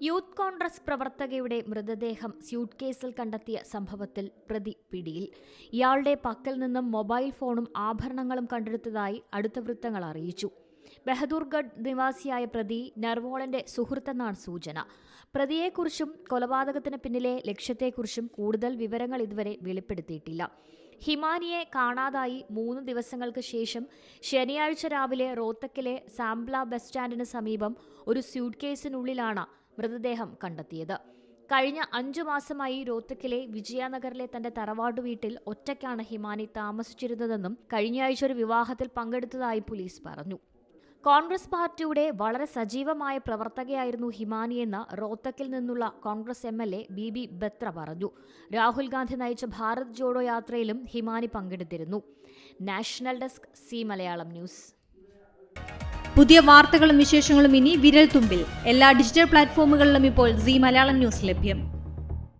Youth Congress പ്രവർത്തകയുടെ മൃതദേഹം suit കേസിൽ കണ്ടെത്തിയ സംഭവത്തിൽ പ്രതി പിടിയിൽ. ഇയാളുടെ പക്കൽ നിന്നും മൊബൈൽ ഫോണും ആഭരണങ്ങളും കണ്ടെടുത്തതായി അടുത്ത വൃത്തങ്ങൾ അറിയിച്ചു. ബഹദൂർഗഡ് നിവാസിയായ പ്രതി നർവോളിന്റെ സുഹൃത്തെന്നാണ് സൂചന. പ്രതിയെക്കുറിച്ചും കൊലപാതകത്തിന് പിന്നിലെ ലക്ഷ്യത്തെക്കുറിച്ചും കൂടുതൽ വിവരങ്ങൾ ഇതുവരെ വെളിപ്പെടുത്തിയിട്ടില്ല. ഹിമാനിയെ കാണാതായി 3 ദിവസങ്ങൾക്ക് ശേഷം ശനിയാഴ്ച രാവിലെ റോത്തക്കിലെ സാംബ്ല ബസ് സ്റ്റാൻഡിന് സമീപം ഒരു സ്യൂട്ട് കേസിനുള്ളിലാണ് മൃതദേഹം കണ്ടെത്തിയത്. കഴിഞ്ഞ 5 മാസമായി റോത്തക്കിലെ വിജയനഗറിലെ തന്റെ തറവാട് വീട്ടിൽ ഒറ്റയ്ക്കാണ് ഹിമാനി താമസിച്ചിരുന്നതെന്നും കഴിഞ്ഞയാഴ്ച ഒരു വിവാഹത്തിൽ പങ്കെടുത്തതായി പോലീസ് പറഞ്ഞു. കോൺഗ്രസ് പാർട്ടിയുടെ വളരെ സജീവമായ പ്രവർത്തകയായിരുന്നു ഹിമാനിയെന്ന് റോത്തക്കിൽ നിന്നുള്ള കോൺഗ്രസ് MLA ബിബി ബത്ര പറഞ്ഞു. രാഹുൽ ഗാന്ധി നയിച്ച ഭാരത് ജോഡോ യാത്രയിലും ഹിമാനി പങ്കെടുത്തിരുന്നു. National desk C Malayalam news. പുതിയ വാർത്തകളും വിശേഷങ്ങളും ഇനി വിരൽ തുമ്പിൽ. എല്ലാ ഡിജിറ്റൽ പ്ലാറ്റ്ഫോമുകളിലും ഇപ്പോൾ സി മലയാളം ന്യൂസ് ലഭ്യം.